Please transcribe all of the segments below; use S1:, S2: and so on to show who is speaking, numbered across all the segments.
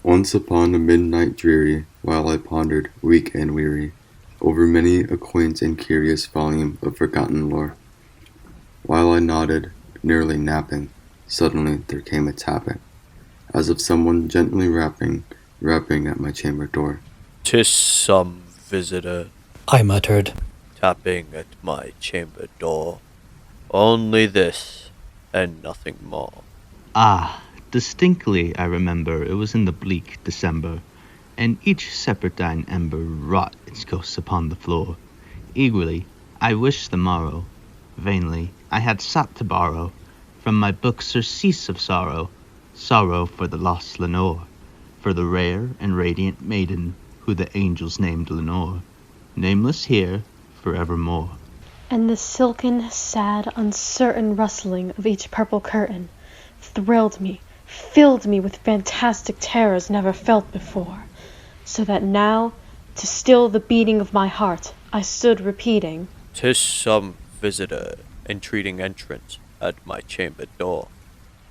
S1: Once upon a midnight dreary, while I pondered, weak and weary, over many a quaint and curious volume of forgotten lore, while I nodded, nearly napping, suddenly there came a tapping, as of someone gently rapping at my chamber door.
S2: "'Tis some visitor
S3: I muttered.
S2: tapping at my chamber door. Only this, and nothing more."
S4: Ah, distinctly I remember it was in the bleak December, and each serpentine ember wrought its ghosts upon the floor. Eagerly I wished the morrow, vainly I had sought to borrow from my book surcease of sorrow, sorrow for the lost Lenore, for the rare and radiant maiden who the angels named Lenore, nameless here forevermore.
S5: And the silken, sad, uncertain rustling of each purple curtain thrilled me, filled me with fantastic terrors never felt before, so that now, to still the beating of my heart, I stood repeating,
S2: "'Tis some visitor entreating entrance at my chamber door.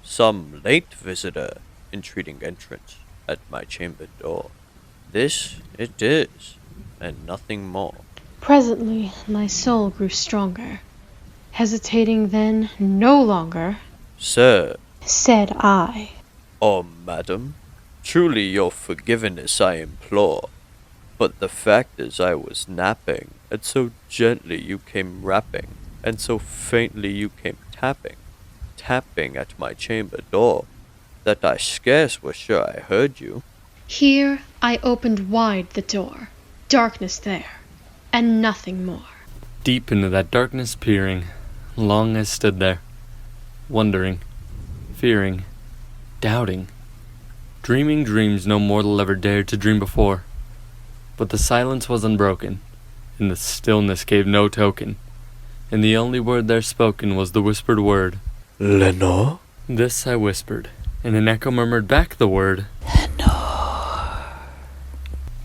S2: Some late visitor entreating entrance at my chamber door. This it is, and nothing more."
S5: Presently my soul grew stronger. Hesitating then no longer,
S2: "Sir,
S5: said I,
S2: or madam, truly your forgiveness I implore. But the fact is I was napping, and so gently you came rapping, and so faintly you came tapping at my chamber door, that I scarce was sure I heard you."
S5: Here I opened wide the door. Darkness there, and nothing more.
S6: Deep into that darkness peering, long I stood there, wondering, fearing, doubting, dreaming dreams no mortal ever dared to dream before. But the silence was unbroken, and the stillness gave no token, and the only word there spoken was the whispered word,
S2: "Lenore?"
S6: This I whispered, and an echo murmured back the word,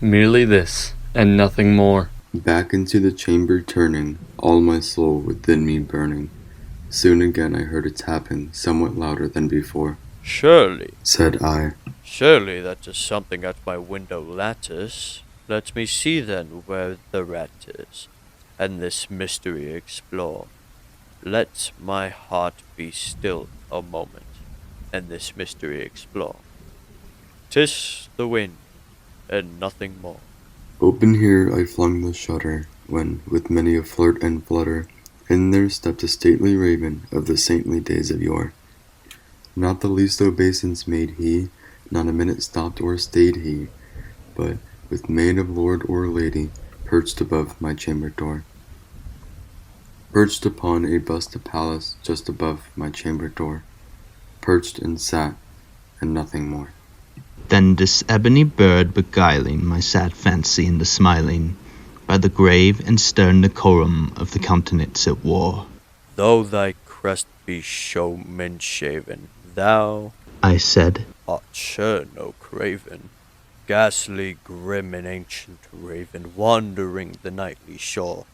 S6: merely this, and nothing more.
S1: Back into the chamber turning, all my soul within me burning, soon again I heard a tapping somewhat louder than before.
S2: "Surely,
S1: Said I,
S2: surely that is something at my window lattice. Let me see then where the rat is, and this mystery explore. Let my heart be still a moment, and this mystery explore. 'Tis the wind, and nothing more."
S1: Open here I flung the shutter, when, with many a flirt and flutter, in there stepped a stately raven of the saintly days of yore. Not the least obeisance made he, not a minute stopped or stayed he, but, with maid of lord or lady, perched above my chamber door. Perched upon a bust of Pallas just above my chamber door. Perched and sat, and nothing more.
S4: Then this ebony bird beguiling my sad fancy into smiling, by the grave and stern decorum of the countenance it wore.
S2: "Though thy crest be showman shaven, thou,"
S4: I said,
S2: "art sure no craven, ghastly, grim, and ancient raven, wandering the nightly shore.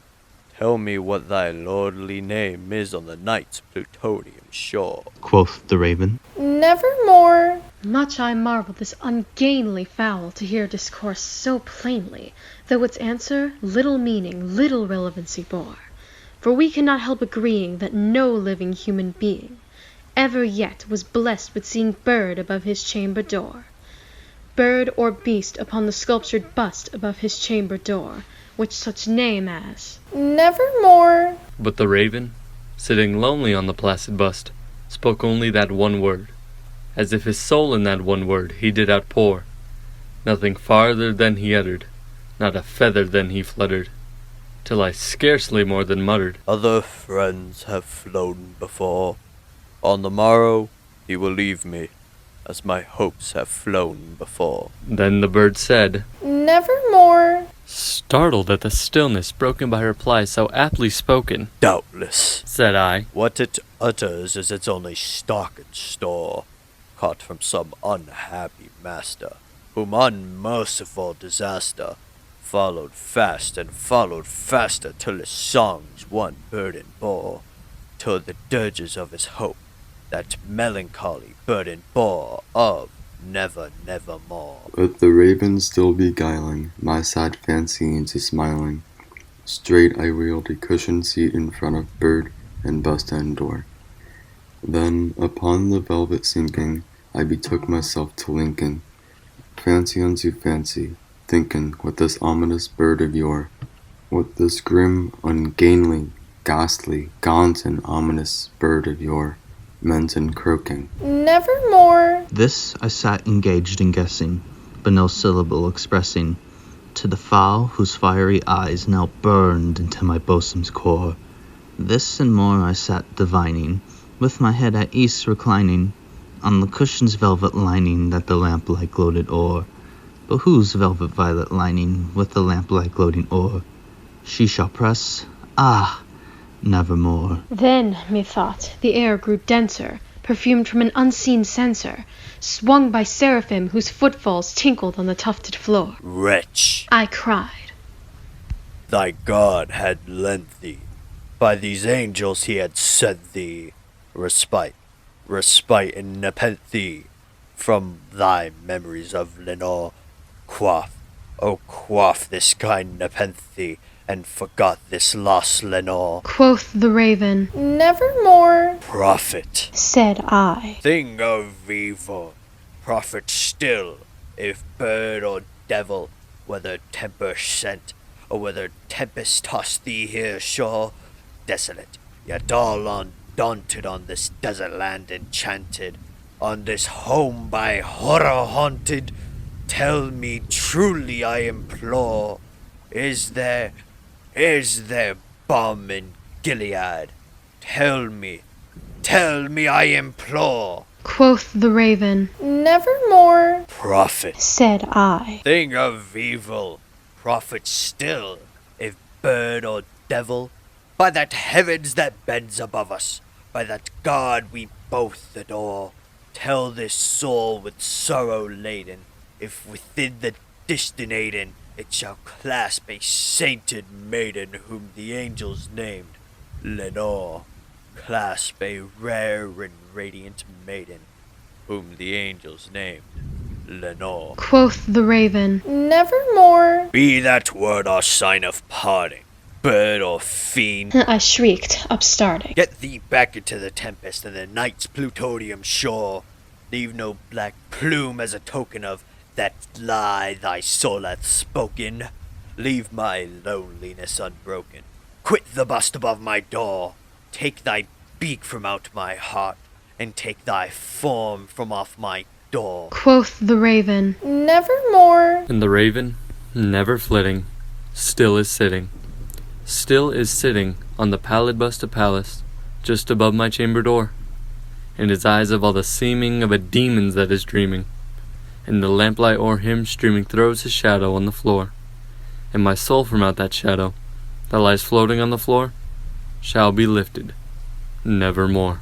S2: Tell me what thy lordly name is on the night's plutonian shore."
S4: quoth the raven.
S7: "Nevermore."
S5: Much I marveled this ungainly fowl to hear discourse so plainly, though its answer little meaning, little relevancy bore. For we cannot help agreeing that no living human being ever yet was blessed with seeing bird above his chamber door. Bird or beast upon the sculptured bust above his chamber door, which such name as
S7: "Nevermore."
S6: But the raven, sitting lonely on the placid bust, spoke only that one word, as if his soul in that one word he did outpour. Nothing farther than he uttered, not a feather than he fluttered, till I scarcely more than muttered,
S2: "Other friends have flown before. On the morrow he will leave me, as my hopes have flown before."
S6: Then the bird said,
S7: "Nevermore."
S6: startled at the stillness broken by a reply so aptly spoken.
S2: "Doubtless,"
S6: Said I,
S2: what it utters is its only stock and store, caught from some unhappy master, whom unmerciful disaster followed fast and followed faster, till his songs one burden bore, till the dirges of his hope that melancholy burden bore of never, nevermore.
S1: Let the raven still beguiling my sad fancy into smiling. Straight I wheeled a cushioned seat in front of bird and bust end door. Then, upon the velvet sinking, I betook myself to linking fancy unto fancy, thinking with this ominous bird of yore, with this grim, ungainly, ghastly, gaunt and ominous bird of yore, meant in croaking.
S7: Nevermore.
S4: This I sat engaged in guessing, but no syllable expressing, to the fowl whose fiery eyes now burned into my bosom's core. This and more I sat divining, with my head at ease reclining, on the cushion's velvet lining that the lamplight gloated o'er. But whose velvet violet lining with the lamplight gloating o'er? She shall press, ah, nevermore.
S5: Then, methought, the air grew denser, perfumed from an unseen censer, swung by seraphim whose footfalls tinkled on the tufted floor.
S2: Wretch,
S5: I cried.
S2: thy God had lent thee, by these angels he had sent thee, respite and nepenthe from thy memories of Lenore. Quaff, oh quaff this kind nepenthe, and forgot this lost Lenore.
S5: Quoth the raven,
S7: Nevermore.
S2: Prophet,
S5: said I.
S2: thing of evil, prophet still, if bird or devil, whether temper sent, or whether tempest tossed thee here shore, desolate, yet all undaunted on this desert land enchanted, on this home by horror haunted, tell me truly I implore, is there balm in Gilead? Tell me I implore.
S5: Quoth the raven,
S7: Nevermore.
S2: Prophet,
S5: said I.
S2: thing of evil, prophet still, if bird or devil, by that heavens that bends above us, by that God we both adore, tell this soul with sorrow laden, if within the distant Aden it shall clasp a sainted maiden whom the angels named Lenore. Clasp a rare and radiant maiden whom the angels named Lenore.
S5: Quoth the raven,
S7: Nevermore.
S2: Be that word our sign of parting, bird or fiend.
S5: I shrieked, upstarting.
S2: Get thee back into the tempest and the night's plutonium shore. Leave no black plume as a token of that lie thy soul hath spoken. Leave my loneliness unbroken. Quit the bust above my door. Take thy beak from out my heart, and take thy form from off my door.
S5: Quoth the raven,
S7: Nevermore.
S6: And the raven, never flitting, still is sitting on the pallid bust of Pallas, just above my chamber door. And his eyes have all the seeming of a demon's that is dreaming, and the lamplight o'er him streaming throws his shadow on the floor. And my soul from out that shadow, that lies floating on the floor, shall be lifted nevermore.